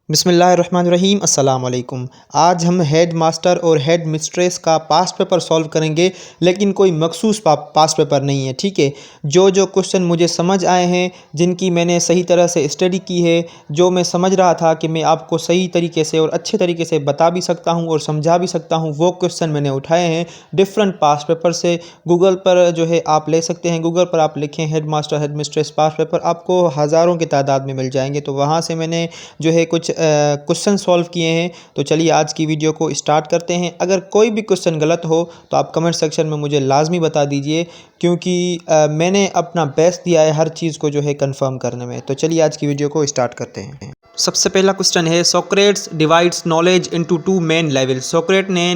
बिस्मिल्लाहिर्रहमानिर्रहीम अस्सलाम वालेकुम। आज हम हेड मास्टर और हेड मिस्ट्रेस का पास्ट पेपर सॉल्व करेंगे, लेकिन कोई मखसूस पास्ट पेपर नहीं है। ठीक है, जो क्वेश्चन मुझे समझ आए हैं, जिनकी मैंने सही तरह से स्टडी की है, जो मैं समझ रहा था कि मैं आपको सही तरीके से और अच्छे तरीके से बता भी सकता हूं और समझा भी सकता हूं, वो क्वेश्चन मैंने उठाए हैं डिफरेंट पास्ट पेपर से। गूगल पर जो है आप ले सकते हैं, गूगल पर आप लिखें head master head mistress past paper, आपको हज़ारों की तादाद में मिल जाएंगे। तो वहाँ से मैंने जो है कुछ क्वेश्चन सॉल्व किए हैं। तो चलिए आज की वीडियो को स्टार्ट करते हैं। अगर कोई भी क्वेश्चन गलत हो तो आप कमेंट सेक्शन में मुझे लाजमी बता दीजिए, क्योंकि मैंने अपना बेस्ट दिया है हर चीज़ को जो है कंफर्म करने में। तो चलिए आज की वीडियो को स्टार्ट करते हैं। सबसे पहला क्वेश्चन है, Socrates divides knowledge into two main levels. Socrates ने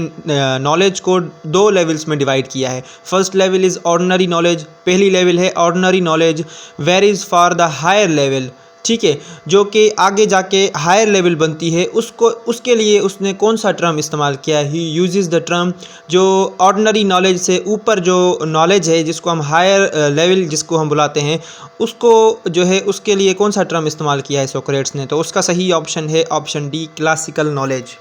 नॉलेज को दो लेवल्स में डिवाइड किया है। First level is ordinary knowledge, पहली लेवल है ordinary knowledge, varies for the higher level. ठीक है, जो कि आगे जाके हायर लेवल बनती है, उसके लिए उसने कौन सा टर्म इस्तेमाल किया है? ही यूजेस द टर्म जो ऑर्डिनरी नॉलेज से ऊपर जो नॉलेज है, जिसको हम हायर लेवल जिसको हम बुलाते हैं, उसको जो है उसके लिए कौन सा टर्म इस्तेमाल किया है सोक्रेट्स ने? तो उसका सही ऑप्शन है ऑप्शन डी, क्लासिकल नॉलेज।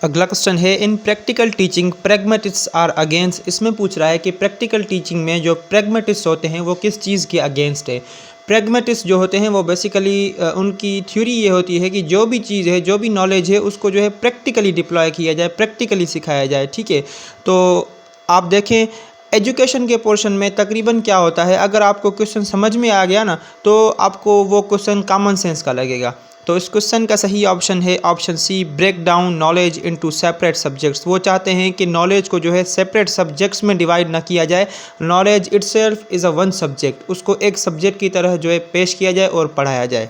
अगला क्वेश्चन है, in practical teaching pragmatists are against. इसमें पूछ रहा है कि प्रैक्टिकल टीचिंग में जो प्रैग्मेटिस्ट होते हैं वो किस चीज़ के अगेंस्ट है। प्रैग्मेटिस्ट जो होते हैं वो बेसिकली उनकी थ्योरी ये होती है कि जो भी चीज़ है, जो भी नॉलेज है, उसको जो है प्रैक्टिकली डिप्लॉय किया जाए, प्रैक्टिकली सिखाया जाए। ठीक है, तो आप देखें एजुकेशन के पोर्शन में तकरीबन क्या होता है, अगर आपको क्वेश्चन समझ में आ गया ना, तो आपको वो क्वेश्चन कॉमन सेंस का लगेगा। तो इस क्वेश्चन का सही ऑप्शन है option C, break down knowledge into separate subjects. वो चाहते हैं कि नॉलेज को जो है सेपरेट सब्जेक्ट्स में डिवाइड ना किया जाए, knowledge itself is a one subject, उसको एक सब्जेक्ट की तरह जो है पेश किया जाए और पढ़ाया जाए।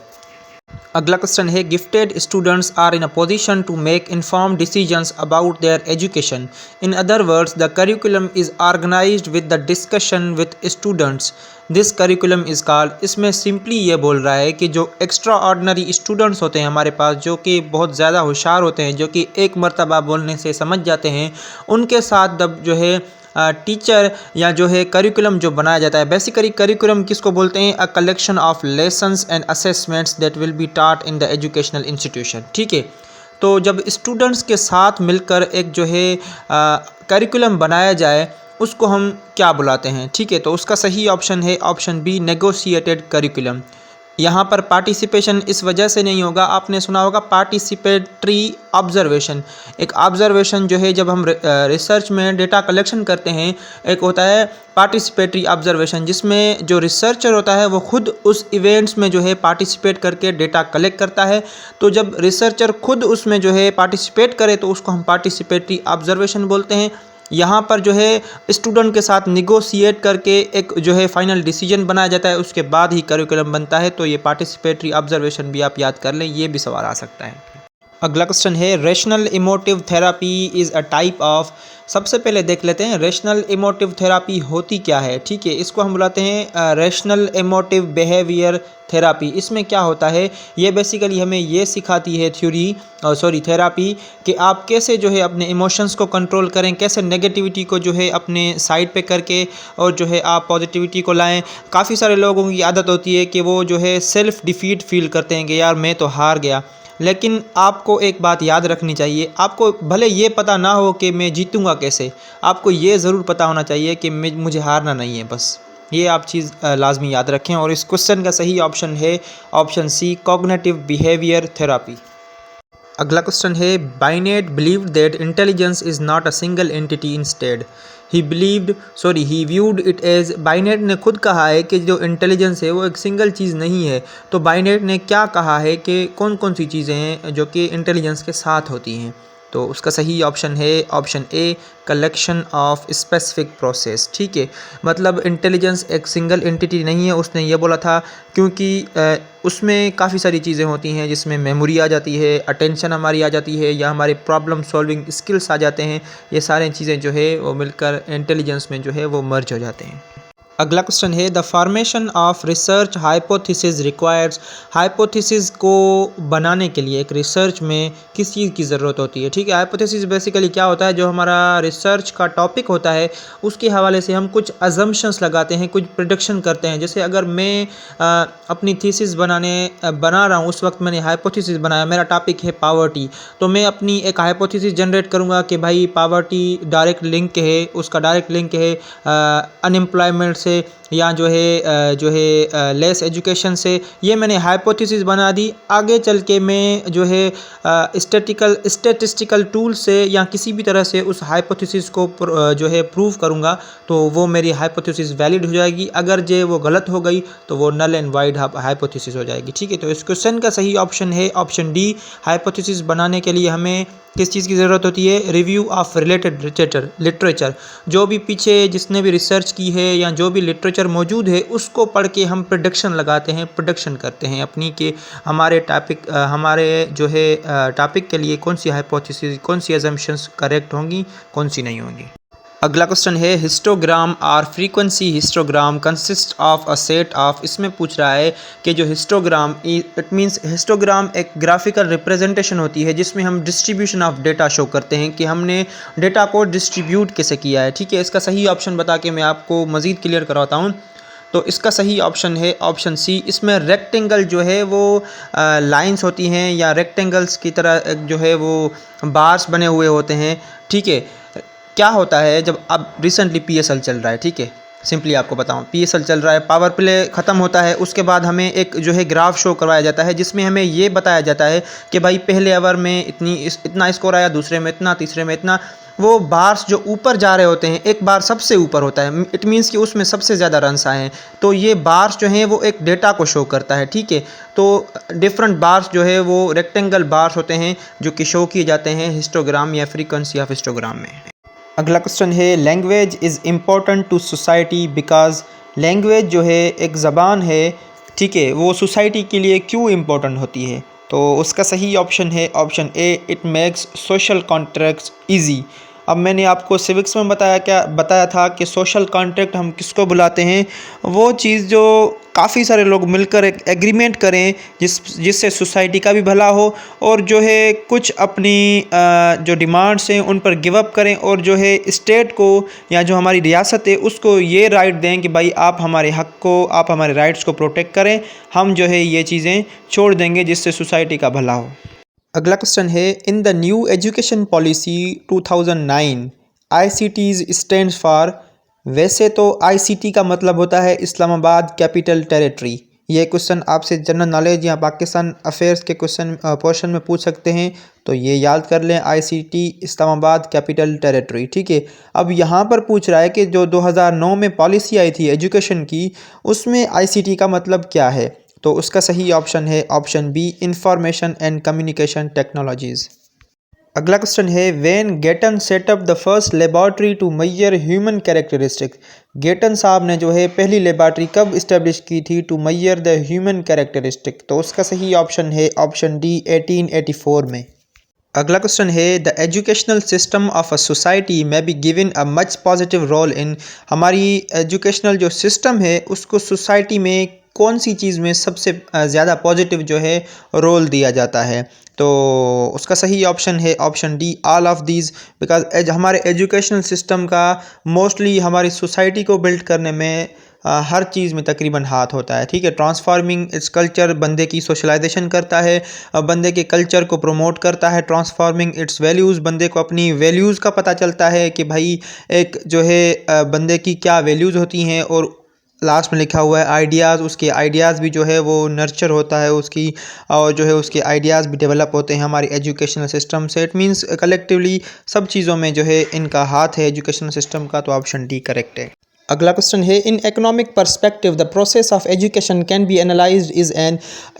अगला क्वेश्चन है, gifted students are in a position to make informed decisions about their education. In other words the curriculum is organised with the discussion with students, this curriculum is called. इसमें सिंपली ये बोल रहा है कि जो extra ordinary students होते हैं हमारे पास, जो कि बहुत ज़्यादा होशियार होते हैं, जो कि एक मरतबा बोलने से समझ जाते हैं, उनके साथ जब जो है टीचर या जो है करिकुलम जो बनाया जाता है, बेसिकली करिकुलम किसको बोलते हैं? A collection of lessons and assessments that will be taught in the educational institution. ठीक है, तो जब स्टूडेंट्स के साथ मिलकर एक जो है करिकुलम बनाया जाए, उसको हम क्या बुलाते हैं? ठीक है, तो उसका सही ऑप्शन है ऑप्शन बी, नेगोशिएटेड करिकुलम। यहाँ पर पार्टिसिपेशन इस वजह से नहीं होगा, आपने सुना होगा पार्टिसिपेटरी ऑब्जर्वेशन। एक ऑब्जर्वेशन जो है, जब हम रिसर्च में डेटा कलेक्शन करते हैं, एक होता है पार्टिसिपेटरी ऑब्जर्वेशन, जिसमें जो रिसर्चर होता है वो खुद उस इवेंट्स में जो है पार्टिसिपेट करके डेटा कलेक्ट करता है। तो जब रिसर्चर खुद उसमें जो है पार्टिसिपेट करे तो उसको हम पार्टिसिपेटरी ऑब्जर्वेशन बोलते हैं। यहाँ पर जो है स्टूडेंट के साथ निगोशिएट करके एक जो है फाइनल डिसीजन बनाया जाता है, उसके बाद ही करिकुलम बनता है। तो ये पार्टिसिपेटरी ऑब्जर्वेशन भी आप याद कर लें, ये भी सवाल आ सकता है। अगला क्वेश्चन है, rational emotive therapy is a type of. सबसे पहले देख लेते हैं रेशनल इमोटिव थेरापी होती क्या है। ठीक है, इसको हम बुलाते हैं रेशनल इमोटिव बिहेवियर थेरापी। इसमें क्या होता है, ये बेसिकली हमें ये सिखाती है थेरापी, कि आप कैसे जो है अपने इमोशंस को कंट्रोल करें, कैसे नेगेटिविटी को जो है अपने साइड पे करके और जो है आप पॉजिटिविटी को लाएं। काफ़ी सारे लोगों की आदत होती है कि वो जो है सेल्फ डिफीट फील करते हैं कि यार मैं तो हार गया। लेकिन आपको एक बात याद रखनी चाहिए, आपको भले ये पता ना हो कि मैं जीतूंगा कैसे, आपको ये ज़रूर पता होना चाहिए कि मुझे हारना नहीं है। बस ये आप चीज़ लाजमी याद रखें। और इस क्वेश्चन का सही ऑप्शन है option C, cognitive behaviour therapy. अगला क्वेश्चन है, Binet believed that intelligence is not a single entity, instead he viewed it as. Binet ने खुद कहा है कि जो इंटेलिजेंस है वो एक सिंगल चीज़ नहीं है। तो बाइनेट ने क्या कहा है कि कौन कौन सी चीज़ें हैं जो कि इंटेलिजेंस के साथ होती हैं? तो उसका सही ऑप्शन है option A, collection of specific process. ठीक है, मतलब इंटेलिजेंस एक सिंगल एंटिटी नहीं है, उसने ये बोला था, क्योंकि उसमें काफ़ी सारी चीज़ें होती हैं, जिसमें मेमोरी आ जाती है, अटेंशन हमारी आ जाती है, या हमारे प्रॉब्लम सॉल्विंग स्किल्स आ जाते हैं। ये सारी चीज़ें जो है वो मिलकर इंटेलिजेंस में जो है वो मर्ज हो जाते हैं। अगला क्वेश्चन है the formation of research hypothesis requires. Hypothesis को बनाने के लिए एक रिसर्च में किस चीज़ की ज़रूरत होती है। ठीक है, हाइपोथेसिस बेसिकली क्या होता है, जो हमारा रिसर्च का टॉपिक होता है उसके हवाले से हम कुछ अजम्पशंस लगाते हैं, कुछ प्रिडिक्शन करते हैं। जैसे अगर मैं अपनी थीसिस बना रहा हूँ, उस वक्त मैंने हाइपोथेसिस बनाया, मेरा टॉपिक है पावर्टी, तो मैं अपनी एक हाइपोथेसिस जनरेट करूँगा कि भाई पावर्टी डायरेक्ट लिंक है, उसका डायरेक्ट लिंक है अनएम्प्लॉयमेंट से या जो है लेस एजुकेशन से। ये मैंने हाइपोथेसिस बना दी। आगे चल के मैं जो है स्टैटिस्टिकल टूल से या किसी भी तरह से उस हाइपोथेसिस को जो है प्रूव करूँगा, तो वो मेरी हाइपोथेसिस वैलिड हो जाएगी। अगर जो वो गलत हो गई तो वो नल एंड वाइड हाइपोथेसिस हो जाएगी। ठीक है, तो इस क्वेश्चन का सही ऑप्शन है ऑप्शन डी। हाइपोथेसिस बनाने के लिए हमें किस चीज़ की ज़रूरत होती है, रिव्यू ऑफ रिलेटेड लिटरेचर। जो भी पीछे जिसने भी रिसर्च की है या जो भी लिटरेचर मौजूद है उसको पढ़ के हम प्रोडक्शन लगाते हैं, प्रोडक्शन करते हैं अपनी कि हमारे जो है टॉपिक के लिए कौन सी हाइपोथेसिस, कौन सी अजम्पशंस करेक्ट होंगी, कौन सी नहीं होंगी। अगला क्वेश्चन है हिस्टोग्राम और frequency histogram consist of a set of. इसमें पूछ रहा है कि जो हिस्टोग्राम, इट मींस हिस्टोग्राम एक ग्राफिकल रिप्रेजेंटेशन होती है जिसमें हम डिस्ट्रीब्यूशन ऑफ डेटा शो करते हैं कि हमने डेटा को डिस्ट्रीब्यूट कैसे किया है। ठीक है, इसका सही ऑप्शन बता के मैं आपको मज़ीद क्लियर करवाता हूँ। तो इसका सही ऑप्शन है ऑप्शन सी। इसमें रेक्टेंगल जो है वो लाइंस होती हैं या रेक्टेंगल्स की तरह जो है वो बार्स बने हुए होते हैं। ठीक है, क्या होता है जब अब रिसेंटली पीएसएल चल रहा है, ठीक है, सिंपली आपको बताऊं, पीएसएल चल रहा है, पावर प्ले ख़त्म होता है, उसके बाद हमें एक जो है ग्राफ शो करवाया जाता है जिसमें हमें ये बताया जाता है कि भाई पहले ओवर में इतना स्कोर आया, दूसरे में इतना, तीसरे में इतना। वो बार्स जो ऊपर जा रहे होते हैं, एक बार सबसे ऊपर होता है, इट मीन्स कि उसमें सबसे ज़्यादा रन्स आए हैं, तो ये बार्स जो हैं वो एक डेटा को शो करता है। ठीक है, तो डिफरेंट बार्स जो है वो रेक्टेंगल बार्स होते हैं जो कि शो किए जाते हैं हिस्टोग्राम या फ्रीक्वेंसी ऑफ हिस्टोग्राम में। अगला क्वेश्चन है language is important to society because. Language जो है एक ज़बान है, ठीक है, वो सोसाइटी के लिए क्यों इम्पोर्टेंट होती है। तो उसका सही ऑप्शन है option A, it makes social contracts easy. अब मैंने आपको सिविक्स में बताया था कि सोशल कॉन्ट्रैक्ट हम किसको बुलाते हैं, वो चीज़ जो काफ़ी सारे लोग मिलकर एक एग्रीमेंट करें जिससे सोसाइटी का भी भला हो और जो है कुछ अपनी जो डिमांड्स हैं उन पर गिव अप करें और जो है स्टेट को या जो हमारी रियासत है उसको ये राइट दें कि भाई आप हमारे हक़ को, आप हमारे राइट्स को प्रोटेक्ट करें, हम जो है ये चीज़ें छोड़ देंगे जिससे सोसाइटी का भला हो। अगला क्वेश्चन है in the new education policy 2009 ICTs stands for. वैसे तो ICT का मतलब होता है इस्लामाबाद कैपिटल टेरिटरी। ये क्वेश्चन आपसे जनरल नॉलेज या पाकिस्तान अफेयर्स के क्वेश्चन पोर्शन में पूछ सकते हैं, तो ये याद कर लें ICT इस्लामाबाद कैपिटल टेरिटरी। ठीक है, अब यहाँ पर पूछ रहा है कि जो 2009 में पॉलिसी आई थी एजुकेशन की, उसमें ICT का मतलब क्या है। तो उसका सही ऑप्शन है option B, information and communication technologies. अगला क्वेश्चन है when Galton set up the first laboratory to measure human characteristics. Galton साहब ने जो है पहली लेबॉर्ट्री कब इस्टेब्लिश की थी to measure the human characteristic. तो उसका सही ऑप्शन है ऑप्शन डी, 1884 में। अगला क्वेश्चन है the educational system of a society में be given a much positive role in. हमारी एजुकेशनल जो सिस्टम है उसको सोसाइटी में कौन सी चीज़ में सबसे ज़्यादा पॉजिटिव जो है रोल दिया जाता है। तो उसका सही ऑप्शन है option D, all of these. Because हमारे एजुकेशनल सिस्टम का मोस्टली हमारी सोसाइटी को बिल्ड करने में हर चीज़ में तकरीबन हाथ होता है। ठीक है, ट्रांसफार्मिंग इट्स कल्चर, बंदे की सोशलाइजेशन करता है, बंदे के कल्चर को प्रमोट करता है। ट्रांसफार्मिंग इट्स वैल्यूज़, बंदे को अपनी वैल्यूज़ का पता चलता है कि भाई एक जो है बंदे की क्या वैल्यूज़ होती हैं। और लास्ट में लिखा हुआ है आइडियाज़, उसके आइडियाज़ भी जो है वो नर्चर होता है उसकी, और जो है उसके आइडियाज़ भी डेवलप होते हैं हमारी एजुकेशनल सिस्टम से। इट मीन्स कलेक्टिवली सब चीज़ों में जो है इनका हाथ है एजुकेशनल सिस्टम का। तो ऑप्शन डी करेक्ट है। अगला क्वेश्चन है in economic perspective the process of education can be analysed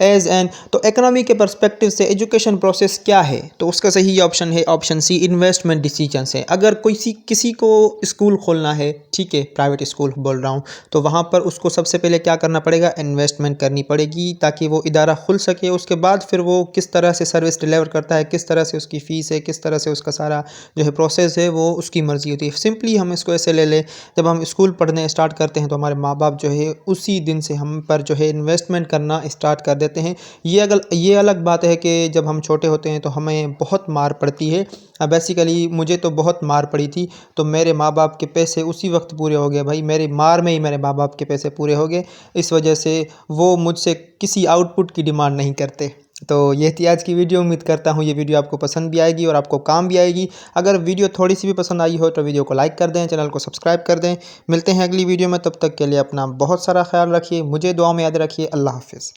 as an. तो इकोनॉमी के पर्सपेक्टिव से एजुकेशन प्रोसेस क्या है। तो उसका सही ऑप्शन है ऑप्शन सी, इन्वेस्टमेंट डिसीजन है। अगर किसी को स्कूल खोलना है, ठीक है, प्राइवेट स्कूल बोल रहा हूँ, तो वहाँ पर उसको सबसे पहले क्या करना पड़ेगा, इन्वेस्टमेंट करनी पड़ेगी ताकि वो इदारा खुल सके। उसके बाद फिर वो किस तरह से सर्विस डिलीवर करता है, किस तरह से उसकी फ़ीस है, किस तरह से उसका सारा जो है प्रोसेस है, वो उसकी मर्ज़ी होती है। सिंपली हम इसको ऐसे ले लें, जब हम स्कूल पढ़ने स्टार्ट करते हैं तो हमारे माँ बाप जो है उसी दिन से हम पर जो है इन्वेस्टमेंट करना स्टार्ट कर देते हैं। ये अलग बात है कि जब हम छोटे होते हैं तो हमें बहुत मार पड़ती है। बेसिकली मुझे तो बहुत मार पड़ी थी, तो मेरे माँ बाप के पैसे उसी वक्त पूरे हो गए भाई, मेरी मार में ही मेरे माँ बाप के पैसे पूरे हो गए। इस वजह से वो मुझसे किसी आउटपुट की डिमांड नहीं करते। तो ये थी आज की वीडियो। उम्मीद करता हूँ ये वीडियो आपको पसंद भी आएगी और आपको काम भी आएगी। अगर वीडियो थोड़ी सी भी पसंद आई हो तो वीडियो को लाइक कर दें, चैनल को सब्सक्राइब कर दें। मिलते हैं अगली वीडियो में, तब तक के लिए अपना बहुत सारा ख्याल रखिए, मुझे दुआ में याद रखिए। अल्लाह हाफ़िज़।